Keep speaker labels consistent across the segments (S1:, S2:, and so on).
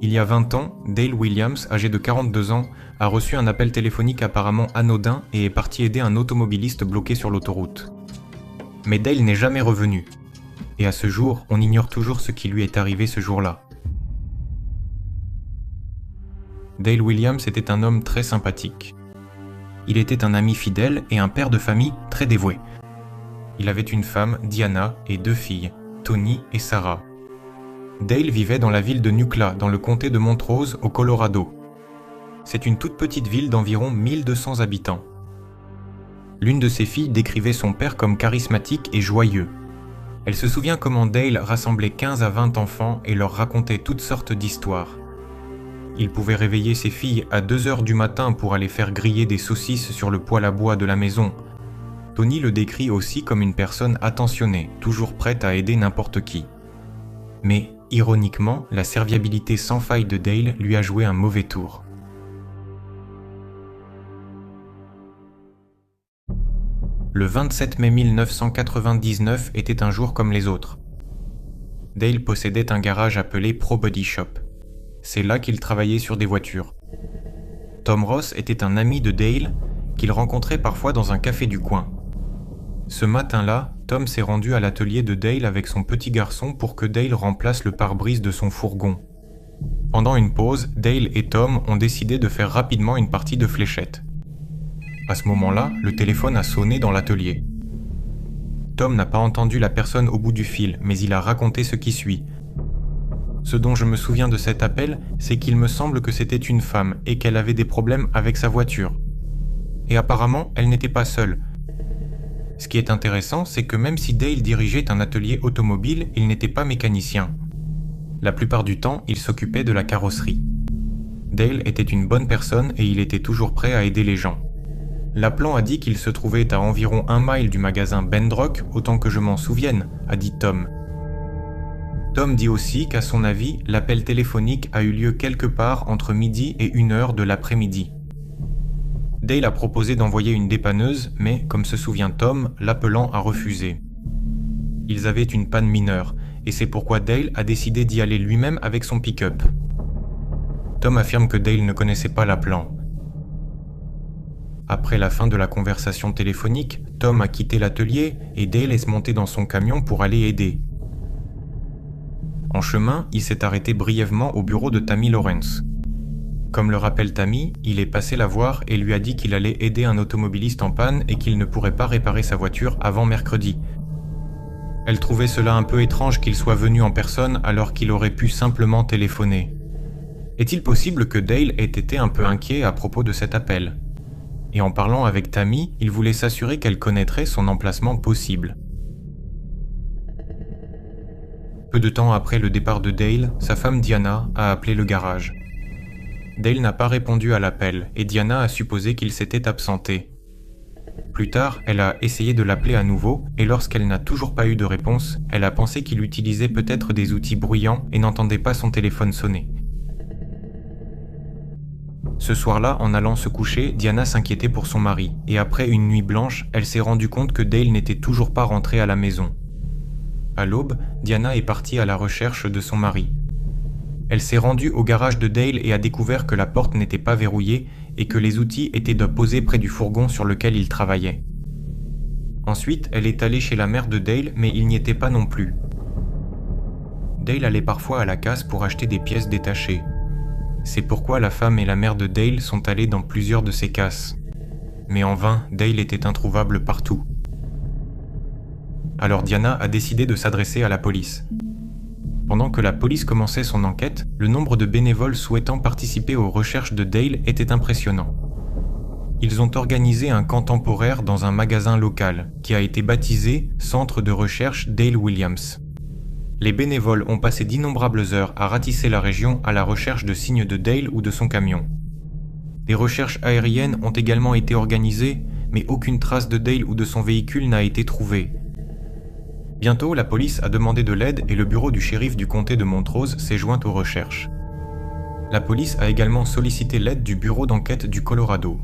S1: Il y a 20 ans, Dale Williams, âgé de 42 ans, a reçu un appel téléphonique apparemment anodin et est parti aider un automobiliste bloqué sur l'autoroute. Mais Dale n'est jamais revenu. Et à ce jour, on ignore toujours ce qui lui est arrivé ce jour-là. Dale Williams était un homme très sympathique. Il était un ami fidèle et un père de famille très dévoué. Il avait une femme, Diana, et 2 filles, Tony et Sarah. Dale vivait dans la ville de Nucla, dans le comté de Montrose, au Colorado. C'est une toute petite ville d'environ 1200 habitants. L'une de ses filles décrivait son père comme charismatique et joyeux. Elle se souvient comment Dale rassemblait 15 à 20 enfants et leur racontait toutes sortes d'histoires. Il pouvait réveiller ses filles à 2 heures du matin pour aller faire griller des saucisses sur le poêle à bois de la maison. Tony le décrit aussi comme une personne attentionnée, toujours prête à aider n'importe qui. Mais, ironiquement, la serviabilité sans faille de Dale lui a joué un mauvais tour. Le 27 mai 1999 était un jour comme les autres. Dale possédait un garage appelé Pro Body Shop. C'est là qu'il travaillait sur des voitures. Tom Ross était un ami de Dale qu'il rencontrait parfois dans un café du coin. Ce matin-là, Tom s'est rendu à l'atelier de Dale avec son petit garçon pour que Dale remplace le pare-brise de son fourgon. Pendant une pause, Dale et Tom ont décidé de faire rapidement une partie de fléchettes. À ce moment-là, le téléphone a sonné dans l'atelier. Tom n'a pas entendu la personne au bout du fil, mais il a raconté ce qui suit. Ce dont je me souviens de cet appel, c'est qu'il me semble que c'était une femme et qu'elle avait des problèmes avec sa voiture. Et apparemment, elle n'était pas seule. Ce qui est intéressant, c'est que même si Dale dirigeait un atelier automobile, il n'était pas mécanicien. La plupart du temps, il s'occupait de la carrosserie. Dale était une bonne personne et il était toujours prêt à aider les gens. L'appelant a dit qu'il se trouvait à environ 1 mile du magasin Bendrock, autant que je m'en souvienne, a dit Tom. Tom dit aussi qu'à son avis, l'appel téléphonique a eu lieu quelque part entre midi et 1h de l'après-midi. Dale a proposé d'envoyer une dépanneuse, mais, comme se souvient Tom, l'appelant a refusé. Ils avaient une panne mineure, et c'est pourquoi Dale a décidé d'y aller lui-même avec son pick-up. Tom affirme que Dale ne connaissait pas l'appelant. Après la fin de la conversation téléphonique, Tom a quitté l'atelier et Dale est monté dans son camion pour aller aider. En chemin, il s'est arrêté brièvement au bureau de Tammy Lawrence. Comme le rappelle Tammy, il est passé la voir et lui a dit qu'il allait aider un automobiliste en panne et qu'il ne pourrait pas réparer sa voiture avant mercredi. Elle trouvait cela un peu étrange qu'il soit venu en personne alors qu'il aurait pu simplement téléphoner. Est-il possible que Dale ait été un peu inquiet à propos de cet appel ? Et en parlant avec Tammy, il voulait s'assurer qu'elle connaîtrait son emplacement possible. Peu de temps après le départ de Dale, sa femme Diana a appelé le garage. Dale n'a pas répondu à l'appel et Diana a supposé qu'il s'était absenté. Plus tard, elle a essayé de l'appeler à nouveau et lorsqu'elle n'a toujours pas eu de réponse, elle a pensé qu'il utilisait peut-être des outils bruyants et n'entendait pas son téléphone sonner. Ce soir-là, en allant se coucher, Diana s'inquiétait pour son mari et après une nuit blanche, elle s'est rendue compte que Dale n'était toujours pas rentré à la maison. À l'aube, Diana est partie à la recherche de son mari. Elle s'est rendue au garage de Dale et a découvert que la porte n'était pas verrouillée et que les outils étaient posés près du fourgon sur lequel il travaillait. Ensuite, elle est allée chez la mère de Dale, mais il n'y était pas non plus. Dale allait parfois à la casse pour acheter des pièces détachées. C'est pourquoi la femme et la mère de Dale sont allées dans plusieurs de ces casses. Mais en vain, Dale était introuvable partout. Alors Diana a décidé de s'adresser à la police. Pendant que la police commençait son enquête, le nombre de bénévoles souhaitant participer aux recherches de Dale était impressionnant. Ils ont organisé un camp temporaire dans un magasin local, qui a été baptisé Centre de recherche Dale Williams. Les bénévoles ont passé d'innombrables heures à ratisser la région à la recherche de signes de Dale ou de son camion. Des recherches aériennes ont également été organisées, mais aucune trace de Dale ou de son véhicule n'a été trouvée. Bientôt, la police a demandé de l'aide et le bureau du shérif du comté de Montrose s'est joint aux recherches. La police a également sollicité l'aide du bureau d'enquête du Colorado.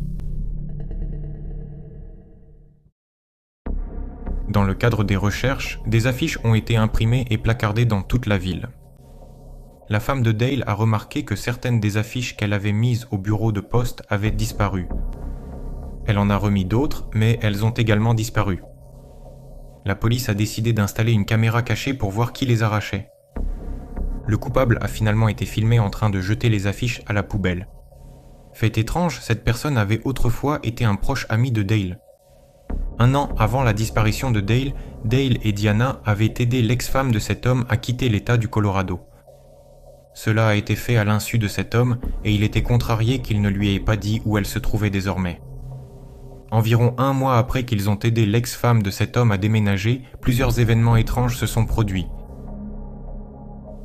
S1: Dans le cadre des recherches, des affiches ont été imprimées et placardées dans toute la ville. la femme de Dale a remarqué que certaines des affiches qu'elle avait mises au bureau de poste avaient disparu. Elle en a remis d'autres, mais elles ont également disparu. La police a décidé d'installer une caméra cachée pour voir qui les arrachait. Le coupable a finalement été filmé en train de jeter les affiches à la poubelle. Fait étrange, cette personne avait autrefois été un proche ami de Dale. 1 an avant la disparition de Dale, Dale et Diana avaient aidé l'ex-femme de cet homme à quitter l'État du Colorado. Cela a été fait à l'insu de cet homme et il était contrarié qu'il ne lui ait pas dit où elle se trouvait désormais. Environ 1 mois après qu'ils ont aidé l'ex-femme de cet homme à déménager, plusieurs événements étranges se sont produits.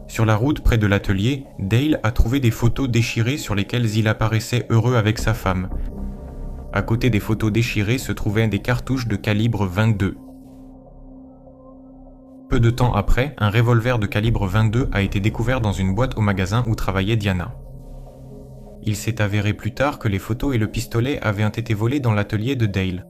S1: Sur la route près de l'atelier, Dale a trouvé des photos déchirées sur lesquelles il apparaissait heureux avec sa femme. À côté des photos déchirées se trouvaient des cartouches de calibre 22. Peu de temps après, un revolver de calibre 22 a été découvert dans une boîte au magasin où travaillait Diana. Il s'est avéré plus tard que les photos et le pistolet avaient été volés dans l'atelier de Dale.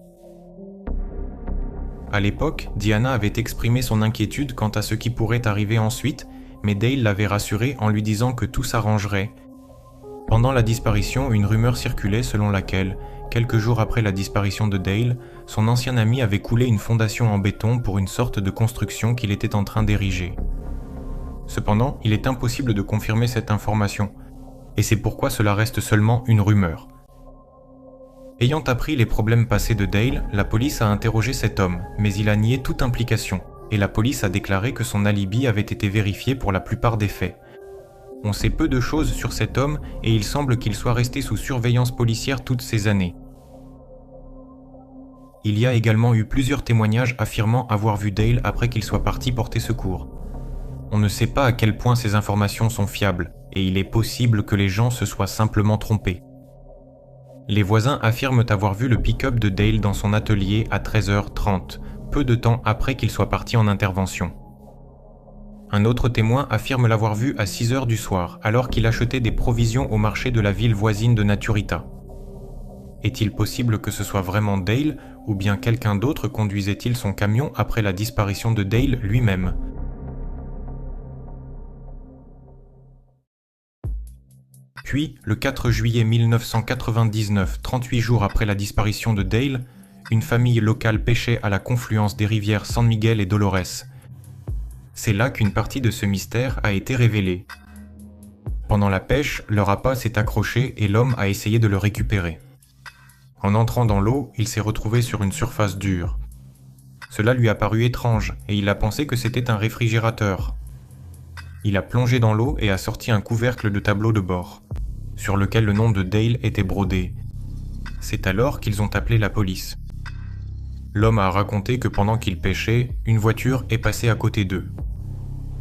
S1: À l'époque, Diana avait exprimé son inquiétude quant à ce qui pourrait arriver ensuite, mais Dale l'avait rassurée en lui disant que tout s'arrangerait. Pendant la disparition, une rumeur circulait selon laquelle, quelques jours après la disparition de Dale, son ancien ami avait coulé une fondation en béton pour une sorte de construction qu'il était en train d'ériger. Cependant, il est impossible de confirmer cette information, et c'est pourquoi cela reste seulement une rumeur. Ayant appris les problèmes passés de Dale, la police a interrogé cet homme, mais il a nié toute implication, et la police a déclaré que son alibi avait été vérifié pour la plupart des faits. On sait peu de choses sur cet homme et il semble qu'il soit resté sous surveillance policière toutes ces années. Il y a également eu plusieurs témoignages affirmant avoir vu Dale après qu'il soit parti porter secours. On ne sait pas à quel point ces informations sont fiables, et il est possible que les gens se soient simplement trompés. Les voisins affirment avoir vu le pick-up de Dale dans son atelier à 13h30, peu de temps après qu'il soit parti en intervention. Un autre témoin affirme l'avoir vu à 6h du soir, alors qu'il achetait des provisions au marché de la ville voisine de Naturita. Est-il possible que ce soit vraiment Dale, ou bien quelqu'un d'autre conduisait-il son camion après la disparition de Dale lui-même ? Puis, le 4 juillet 1999, 38 jours après la disparition de Dale, une famille locale pêchait à la confluence des rivières San Miguel et Dolores. C'est là qu'une partie de ce mystère a été révélée. Pendant la pêche, leur appât s'est accroché et l'homme a essayé de le récupérer. En entrant dans l'eau, il s'est retrouvé sur une surface dure. Cela lui a paru étrange et il a pensé que c'était un réfrigérateur. Il a plongé dans l'eau et a sorti un couvercle de tableau de bord, sur lequel le nom de Dale était brodé. C'est alors qu'ils ont appelé la police. L'homme a raconté que pendant qu'ils pêchaient, une voiture est passée à côté d'eux.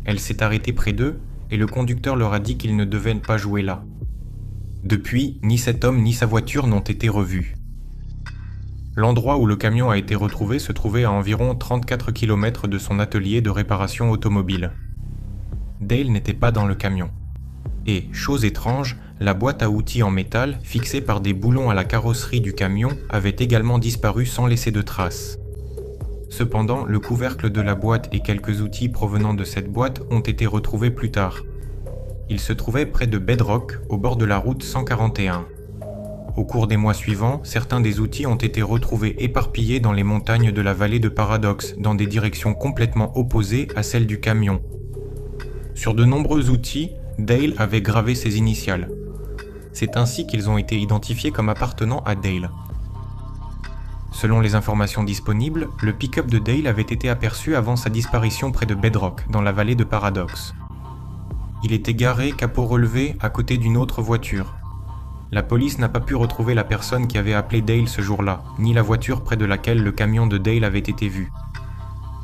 S1: Elle s'est arrêtée près d'eux et le conducteur leur a dit qu'ils ne devaient pas jouer là. Depuis, ni cet homme ni sa voiture n'ont été revus. L'endroit où le camion a été retrouvé se trouvait à environ 34 km de son atelier de réparation automobile. Dale n'était pas dans le camion. Et, chose étrange, la boîte à outils en métal, fixée par des boulons à la carrosserie du camion, avait également disparu sans laisser de traces. Cependant, le couvercle de la boîte et quelques outils provenant de cette boîte ont été retrouvés plus tard. Ils se trouvaient près de Bedrock, au bord de la route 141. Au cours des mois suivants, certains des outils ont été retrouvés éparpillés dans les montagnes de la vallée de Paradox, dans des directions complètement opposées à celles du camion. Sur de nombreux outils, Dale avait gravé ses initiales. C'est ainsi qu'ils ont été identifiés comme appartenant à Dale. Selon les informations disponibles, le pick-up de Dale avait été aperçu avant sa disparition près de Bedrock, dans la vallée de Paradox. Il était garé capot relevé à côté d'une autre voiture. La police n'a pas pu retrouver la personne qui avait appelé Dale ce jour-là, ni la voiture près de laquelle le camion de Dale avait été vu.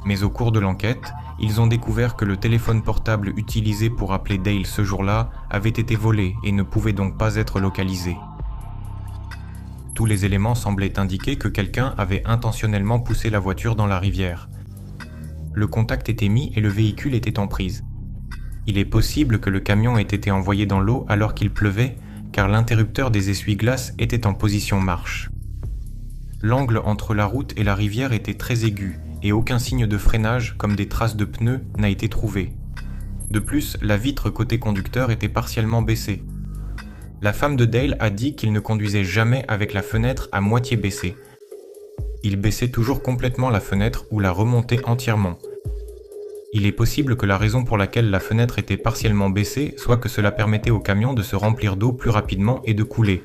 S1: Mais au cours de l'enquête, ils ont découvert que le téléphone portable utilisé pour appeler Dale ce jour-là avait été volé et ne pouvait donc pas être localisé. Tous les éléments semblaient indiquer que quelqu'un avait intentionnellement poussé la voiture dans la rivière. Le contact était mis et le véhicule était en prise. Il est possible que le camion ait été envoyé dans l'eau alors qu'il pleuvait, car l'interrupteur des essuie-glaces était en position marche. L'angle entre la route et la rivière était très aigu, et aucun signe de freinage, comme des traces de pneus, n'a été trouvé. De plus, la vitre côté conducteur était partiellement baissée. La femme de Dale a dit qu'il ne conduisait jamais avec la fenêtre à moitié baissée. Il baissait toujours complètement la fenêtre ou la remontait entièrement. Il est possible que la raison pour laquelle la fenêtre était partiellement baissée soit que cela permettait au camion de se remplir d'eau plus rapidement et de couler.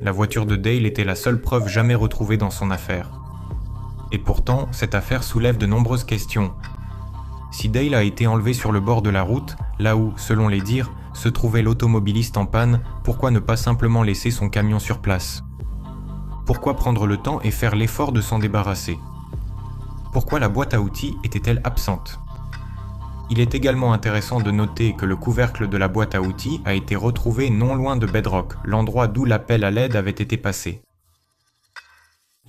S1: La voiture de Dale était la seule preuve jamais retrouvée dans son affaire. Et pourtant, cette affaire soulève de nombreuses questions. Si Dale a été enlevé sur le bord de la route, là où, selon les dires, se trouvait l'automobiliste en panne, pourquoi ne pas simplement laisser son camion sur place ? Pourquoi prendre le temps et faire l'effort de s'en débarrasser ? Pourquoi la boîte à outils était-elle absente ? Il est également intéressant de noter que le couvercle de la boîte à outils a été retrouvé non loin de Bedrock, l'endroit d'où l'appel à l'aide avait été passé.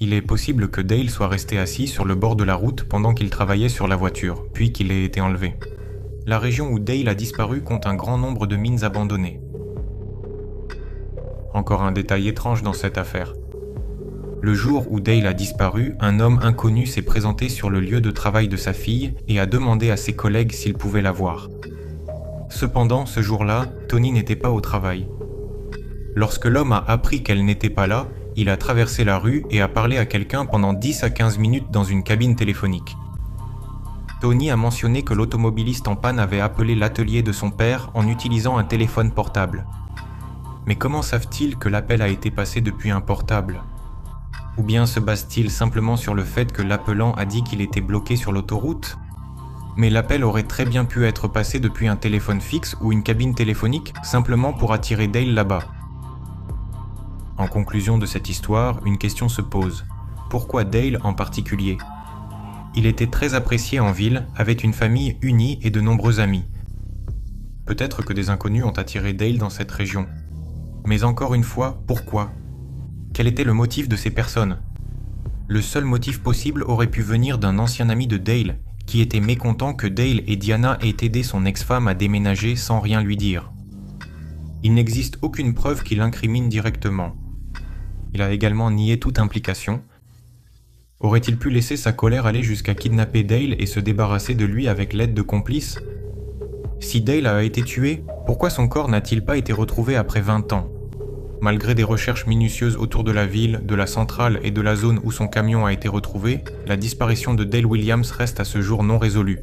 S1: Il est possible que Dale soit resté assis sur le bord de la route pendant qu'il travaillait sur la voiture, puis qu'il ait été enlevé. La région où Dale a disparu compte un grand nombre de mines abandonnées. Encore un détail étrange dans cette affaire. Le jour où Dale a disparu, un homme inconnu s'est présenté sur le lieu de travail de sa fille et a demandé à ses collègues s'ils pouvaient la voir. Cependant, ce jour-là, Tony n'était pas au travail. Lorsque l'homme a appris qu'elle n'était pas là, il a traversé la rue et a parlé à quelqu'un pendant 10 à 15 minutes dans une cabine téléphonique. Tony a mentionné que l'automobiliste en panne avait appelé l'atelier de son père en utilisant un téléphone portable. Mais comment savent-ils que l'appel a été passé depuis un portable ? Ou bien se base-t-il simplement sur le fait que l'appelant a dit qu'il était bloqué sur l'autoroute ? Mais l'appel aurait très bien pu être passé depuis un téléphone fixe ou une cabine téléphonique simplement pour attirer Dale là-bas. En conclusion de cette histoire, une question se pose. Pourquoi Dale en particulier ? Il était très apprécié en ville, avait une famille unie et de nombreux amis. Peut-être que des inconnus ont attiré Dale dans cette région. Mais encore une fois, pourquoi ? Quel était le motif de ces personnes ? Le seul motif possible aurait pu venir d'un ancien ami de Dale, qui était mécontent que Dale et Diana aient aidé son ex-femme à déménager sans rien lui dire. Il n'existe aucune preuve qui l'incrimine directement. Il a également nié toute implication. Aurait-il pu laisser sa colère aller jusqu'à kidnapper Dale et se débarrasser de lui avec l'aide de complices ? Si Dale a été tué, pourquoi son corps n'a-t-il pas été retrouvé après 20 ans ? Malgré des recherches minutieuses autour de la ville, de la centrale et de la zone où son camion a été retrouvé, la disparition de Dale Williams reste à ce jour non résolue.